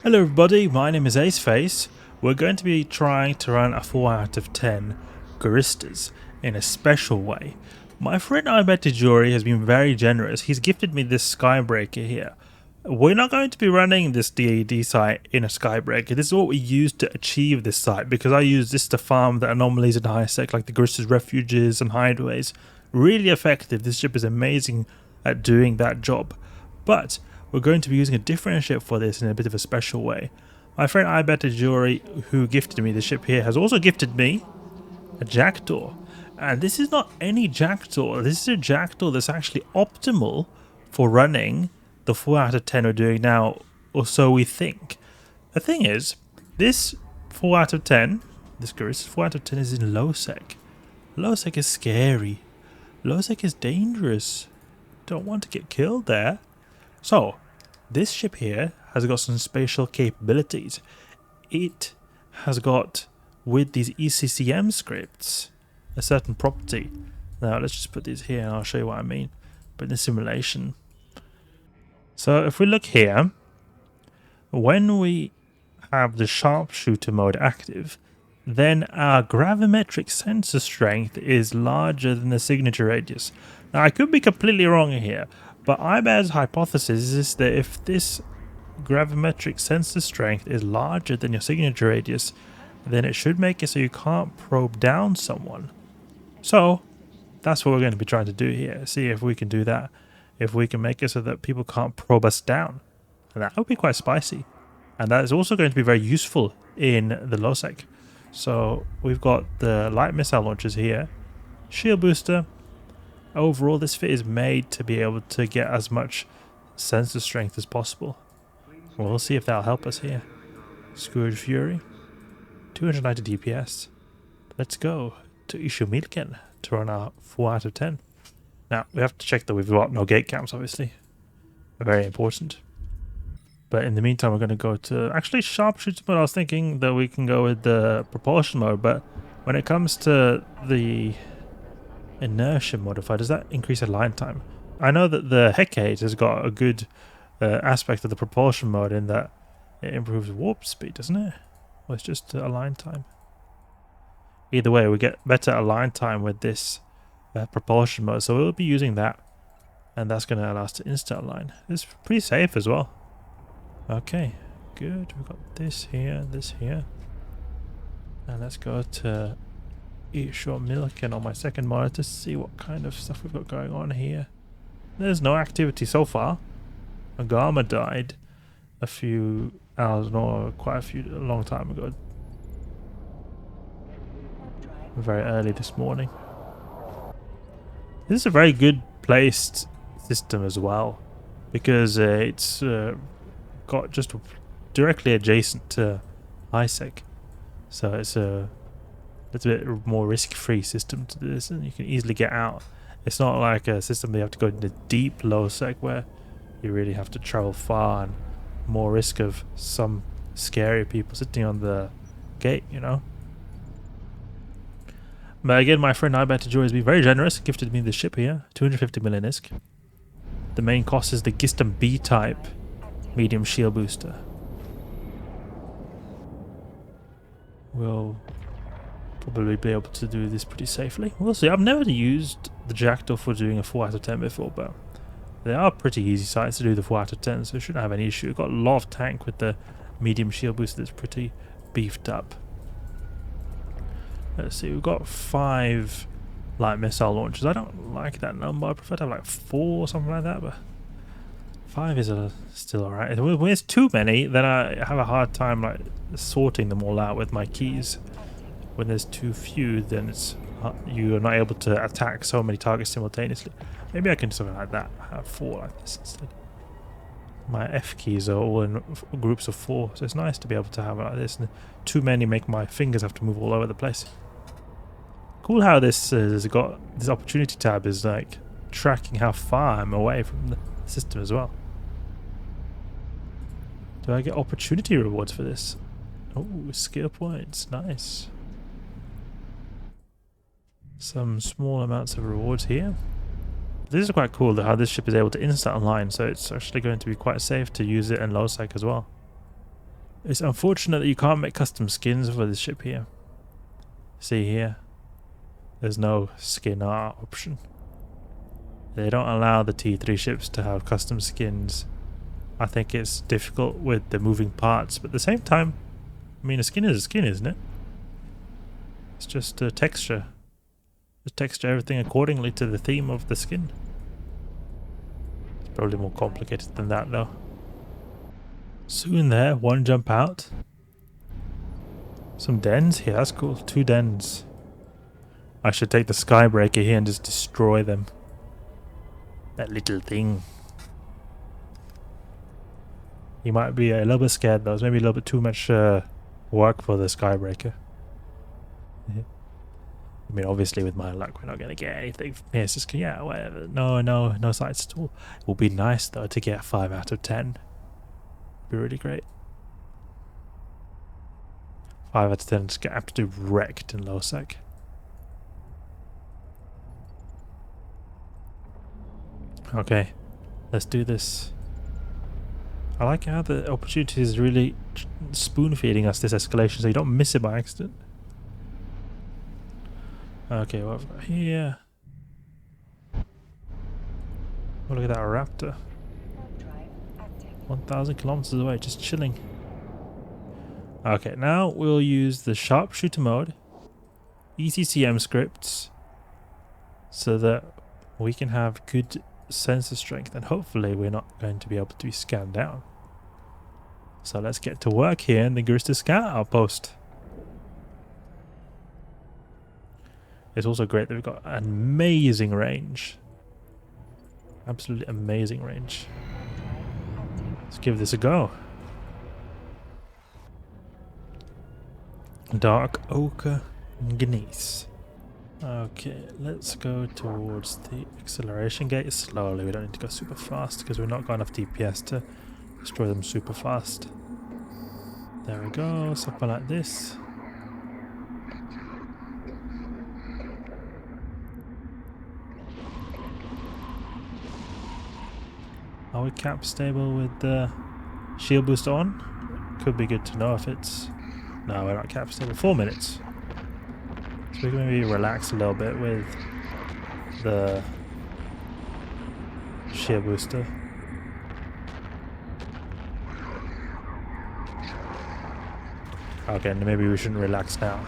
Hello everybody, my name is Aceface. We're going to be trying to run a 4 out of 10 Goristas in a special way. My friend Ibetijori has been very generous. He's gifted me this Skybreaker here. We're not going to be running this DED site in a Skybreaker. This is what we use to achieve this site, because I use this to farm the anomalies in high sec like the Goristas refuges and hideaways. Really effective. This ship is amazing at doing that job. But we're going to be using a different ship for this in a bit of a special way. My friend Ibetijori, who gifted me the ship here, has also gifted me a Jackdaw. And this is not any Jackdaw. This is a Jackdaw that's actually optimal for running the 4 out of 10 we're doing now, or so we think. The thing is, this 4 out of 10, this Gorista 4 out of 10 is in low sec. Low sec is scary. Low sec is dangerous. Don't want to get killed there. So, this ship here has got some spatial capabilities. It has got, with these ECCM scripts, a certain property. Now, let's just put these here and I'll show you what I mean. But in the simulation. So, if we look here, when we have the sharpshooter mode active, then our gravimetric sensor strength is larger than the signature radius. Now, I could be completely wrong here, but IBAD's hypothesis is that if this gravimetric sensor strength is larger than your signature radius, then it should make it so you can't probe down someone. So, that's what we're going to be trying to do here. See if we can do that. If we can make it so that people can't probe us down. And that would be quite spicy. And that is also going to be very useful in the low sec. So, we've got the light missile launchers here. Shield booster. Overall, this fit is made to be able to get as much sensor strength as possible. We'll see if that'll help us here. Scourge Fury. 290 DPS. Let's go to Ishumilken to run our 4 out of 10. Now, we have to check that we've got no gate camps, obviously. Very important. But in the meantime, we're going to go to... Actually, sharpshooter mode, I was thinking that we can go with the propulsion mode, but when it comes to the inertia modifier, does that increase align time? I know that the Hecate has got a good aspect of the propulsion mode in that it improves warp speed, doesn't it? Or it's just align time. Either way, we get better align time with this propulsion mode, so we'll be using that, and that's going to allow us to insta align. It's pretty safe as well. Okay, good. We've got this here, and let's go to eat short milk and on my second monitor to see what kind of stuff we've got going on here. There's no activity so far. Agama died a few hours, no, a long time ago. Very early this morning. This is a very good placed system as well, because it's got just directly adjacent to ISEC, so it's a bit more risk-free system to do this, and you can easily get out. It's not like a system that you have to go into deep low sec where you really have to travel far and more risk of some scary people sitting on the gate, you know. But again, my friend Ibetijori has been very generous, gifted me the ship here, 250 million ISK. The main cost is the Gistam B-type medium shield booster. We'll probably be able to do this pretty safely. We'll see. I've never used the Jackdaw for doing a 4 out of 10 before, but they are pretty easy sites to do the 4 out of 10, so it shouldn't have any issue. We've got a lot of tank with the medium shield booster that's pretty beefed up. Let's see, we've got 5 light missile launchers. I don't like that number. I prefer to have like 4 or something like that, but 5 is still alright. When it's too many, then I have a hard time like sorting them all out with my keys. When there's too few, then it's you're not able to attack so many targets simultaneously. Maybe I can do something like that. Have 4 like this instead. My F keys are all in groups of 4, so it's nice to be able to have it like this. And too many make my fingers have to move all over the place. Cool how this has got this opportunity tab is like tracking how far I'm away from the system as well. Do I get opportunity rewards for this? Oh, skill points, nice. Some small amounts of rewards here. This is quite cool how this ship is able to instant online, so it's actually going to be quite safe to use it in low sec as well. It's unfortunate that you can't make custom skins for this ship here. See here, there's no skin art option. They don't allow the T3 ships to have custom skins. I think it's difficult with the moving parts, but at the same time, I mean, a skin is a skin, isn't it? It's just a texture. Just texture everything accordingly to the theme of the skin. It's probably more complicated than that though. Soon there, one jump out. Some dens here, that's cool. 2 dens. I should take the skybreaker here and just destroy them. That little thing. He might be a little bit scared though. It's maybe a little bit too much work for the skybreaker. Yeah. I mean, obviously with my luck we're not going to get anything from here. It's just, yeah, whatever. No sights at all. It would be nice though to get 5 out of 10. Be really great. 5 out of 10 just get absolutely wrecked in low sec. Okay, let's do this. I like how the opportunity is really spoon feeding us this escalation so you don't miss it by accident. Okay, what have we got here? Oh, look at that raptor. 1,000 kilometers away, just chilling. Okay, now we'll use the sharpshooter mode, ECCM scripts, so that we can have good sensor strength, and hopefully we're not going to be able to be scanned down. So let's get to work here in the Garista Scout outpost. It's also great that we've got an amazing range. Absolutely amazing range. Let's give this a go. Dark Ochre Gneiss. Okay, let's go towards the acceleration gate slowly. We don't need to go super fast because we're not got enough DPS to destroy them super fast. There we go, something like this. Are we cap stable with the shield boost on? Could be good to know if it's... No, we're not cap stable. 4 minutes. So we can maybe relax a little bit with the shield booster. Okay, maybe we shouldn't relax now.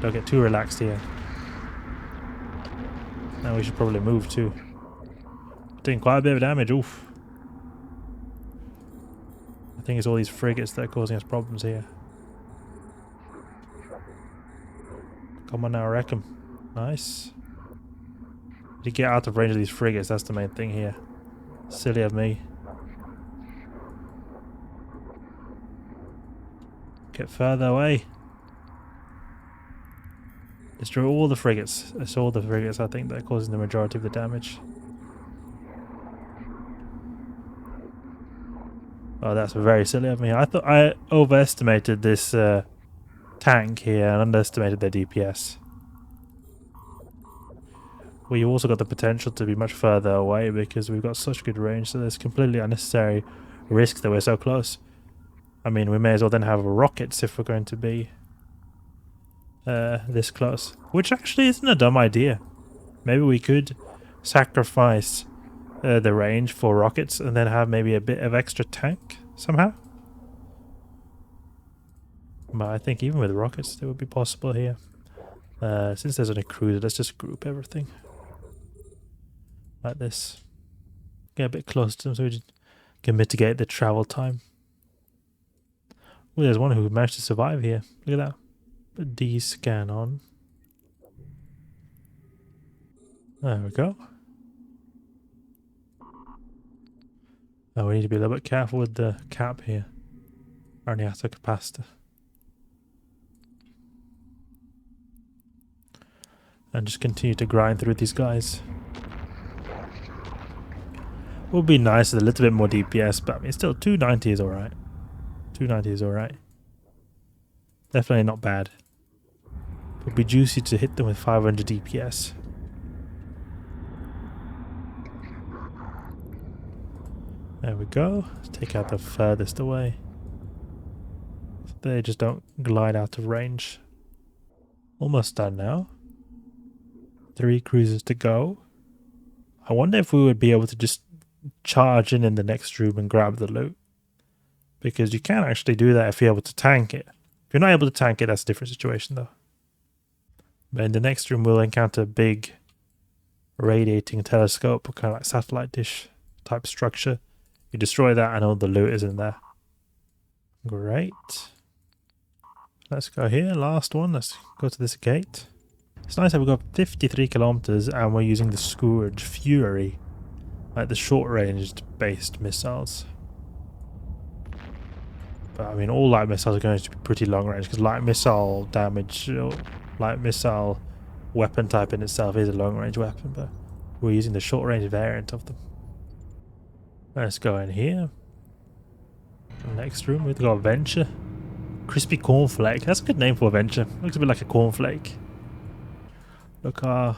Don't get too relaxed here. Now we should probably move too. Doing quite a bit of damage, oof. I think it's all these frigates that are causing us problems here. Come on now, wreck them. Nice. To get out of range of these frigates, that's the main thing here. Silly of me. Get further away. Destroy all the frigates. It's all the frigates, I think, that are causing the majority of the damage. Oh, that's very silly of me. I thought I overestimated this tank here and underestimated their DPS. Well, you also got the potential to be much further away because we've got such good range, so there's completely unnecessary risk that we're so close. I mean, we may as well then have rockets if we're going to be this close. Which actually isn't a dumb idea. Maybe we could sacrifice the range for rockets and then have maybe a bit of extra tank somehow. But I think even with rockets it would be possible here. Since there's only cruiser, let's just group everything like this. Get a bit closer to them so we can mitigate the travel time. Oh, there's one who managed to survive here. Look at that. Put D scan on. There we go. Oh, we need to be a little bit careful with the cap here. Only out of capacitor. And just continue to grind through these guys. Would be nice with a little bit more DPS, but I mean, still 290 is alright. 290 is alright. Definitely not bad. Would be juicy to hit them with 500 DPS. There we go. Let's take out the furthest away. they just don't glide out of range. Almost done now. 3 cruisers to go. I wonder if we would be able to just charge in the next room and grab the loot. Because you can actually do that if you're able to tank it. If you're not able to tank it, that's a different situation though. But in the next room we'll encounter a big radiating telescope, or kind of like satellite dish type structure. You destroy that and all the loot is in there. Great. Let's go here, last one. Let's go to this gate. It's nice that we've got 53 kilometers and we're using the Scourge Fury, like the short-ranged based missiles. But I mean, all light missiles are going to be pretty long range because light missile damage, or light missile weapon type in itself is a long range weapon, but we're using the short range variant of them. Let's go in here. Next room, we've got Venture. Crispy Cornflake. That's a good name for a Venture. Looks a bit like a cornflake. Look, our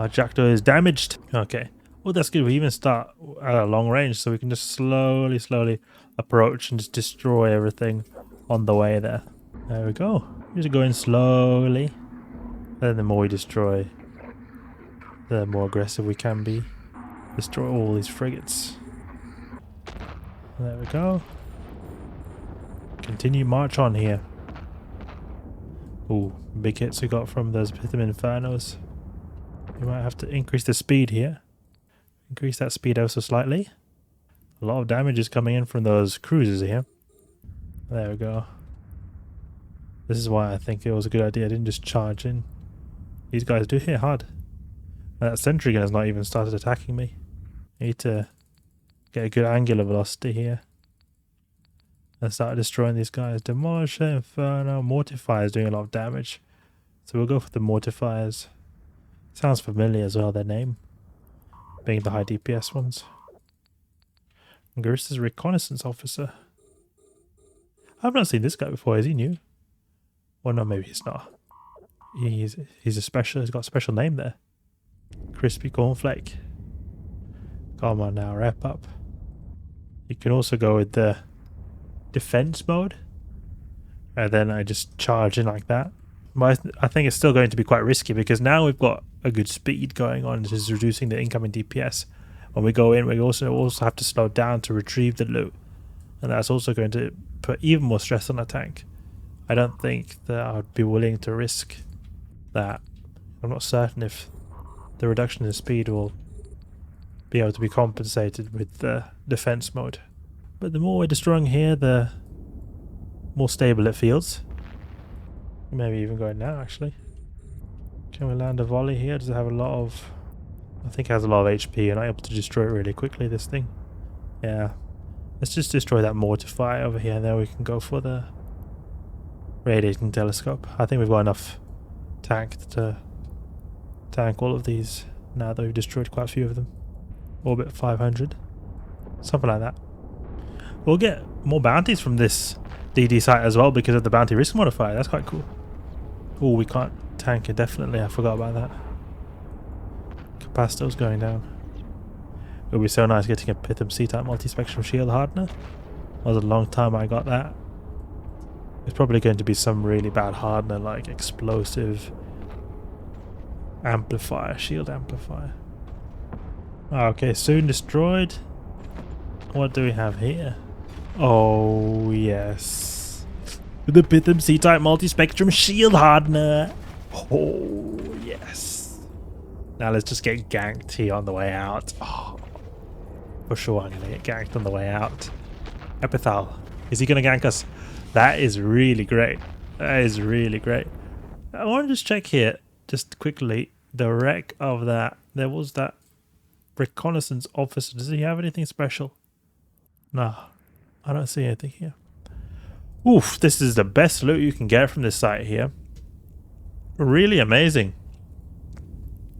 Jackdaw is damaged. Okay. Well, that's good. We even start at a long range, so we can just slowly approach and just destroy everything on the way there. There we go. We're just going slowly. Then the more we destroy, the more aggressive we can be. Destroy all these frigates. There we go. Continue march on here. Ooh, big hits we got from those Pitham Infernos. We might have to increase the speed here. Increase that speed ever so slightly. A lot of damage is coming in from those cruisers here. There we go. This is why I think it was a good idea I didn't just charge in. These guys do hit hard. That sentry gun has not even started attacking me. I need to get a good angular velocity here. And start destroying these guys. Demolisher, Inferno, Mortifier is doing a lot of damage. So we'll go for the Mortifiers. Sounds familiar as well, their name. Being the high DPS ones. Garista's Reconnaissance Officer. I've not seen this guy before, is he new? Well, no, maybe he's not. He's a special, he's got a special name there. Crispy Cornflake. Come on now, wrap up. You can also go with the defense mode. And then I just charge in like that. But I think it's still going to be quite risky because now we've got a good speed going on. This is reducing the incoming DPS. When we go in, we also have to slow down to retrieve the loot. And that's also going to put even more stress on the tank. I don't think that I would be willing to risk that. I'm not certain if the reduction in speed will be able to be compensated with the defense mode. But the more we're destroying here, the more stable it feels. Maybe even going now, actually. Can we land a volley here? Does it have a lot of... I think it has a lot of HP and I'm able to destroy it really quickly, this thing. Yeah. Let's just destroy that Mortifier over here and then we can go for the radiating telescope. I think we've got enough tank to tank all of these now that we've destroyed quite a few of them. Orbit 500. Something like that. We'll get more bounties from this DD site as well because of the bounty risk modifier. That's quite cool. Oh, we can't tank it, definitely. I forgot about that. Capacitor's going down. It would be so nice getting a Pitham C-type multi-spectrum shield hardener. It was a long time I got that. It's probably going to be some really bad hardener like explosive amplifier, shield amplifier. Okay, soon destroyed. What do we have here? Oh yes, the Pitham C-type multi-spectrum shield hardener. Oh yes. Now let's just get ganked here on the way out. Oh, for sure I'm gonna get ganked on the way out. Epithal, is he gonna gank us? That is really great. That is really great. I want to just check here, just quickly, the wreck of that. There was that reconnaissance officer. Does he have anything special? No, I don't see anything here. Oof, this is the best loot you can get from this site here. Really amazing.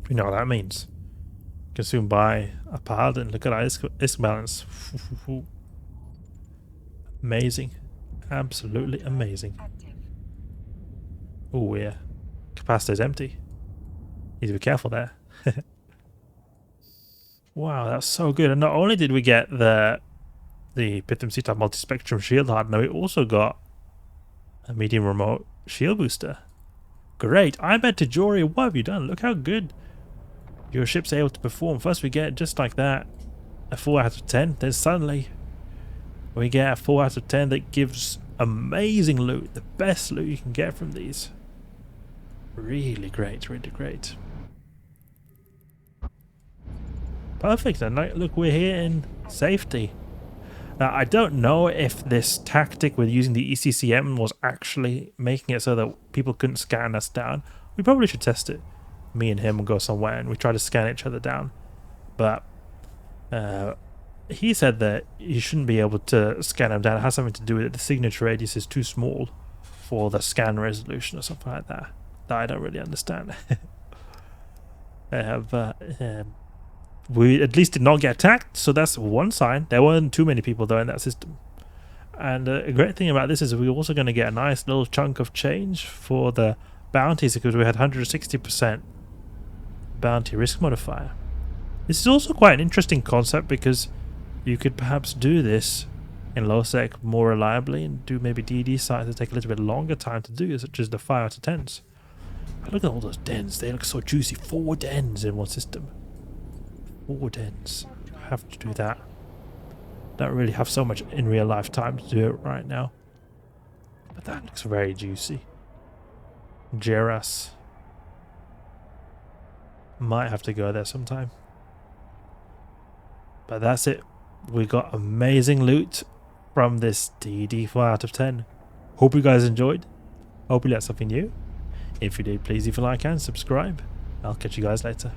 You know what that means. Consumed by a paladin. Look at that ISK balance. Amazing. Absolutely amazing. Oh yeah. Capacitor's empty. Need to be careful there. Wow, that's so good. And not only did we get the the Pitham C-type multi-spectrum shield hardener. We also got a medium remote shield booster. Great. I bet Tajori, what have you done? Look how good your ship's able to perform. First we get, just like that, a 4 out of 10. Then suddenly we get a 4 out of 10 that gives amazing loot. The best loot you can get from these. Really great, really great. Perfect. And look, we're here in safety. Now, I don't know if this tactic with using the ECCM was actually making it so that people couldn't scan us down. We probably should test it. Me and him will go somewhere and we try to scan each other down. But he said that you shouldn't be able to scan him down. It has something to do with it. The signature radius is too small for the scan resolution or something like that. That I don't really understand. We at least did not get attacked, so that's one sign. There weren't too many people though in that system. And a great thing about this is we're also going to get a nice little chunk of change for the bounties, because we had 160% bounty risk modifier. This is also quite an interesting concept, because you could perhaps do this in low sec more reliably and do maybe DED sites that take a little bit longer time to do, such as the 5 out of 10s. Look at all those dens, they look so juicy. 4 dens in one system. 4 dens. I have to do that. Don't really have so much in real life time to do it right now. But that looks very juicy. Jeras. Might have to go there sometime. But that's it. We got amazing loot from this DED 4 out of 10. Hope you guys enjoyed. Hope you learned something new. If you did, please leave a like and subscribe. I'll catch you guys later.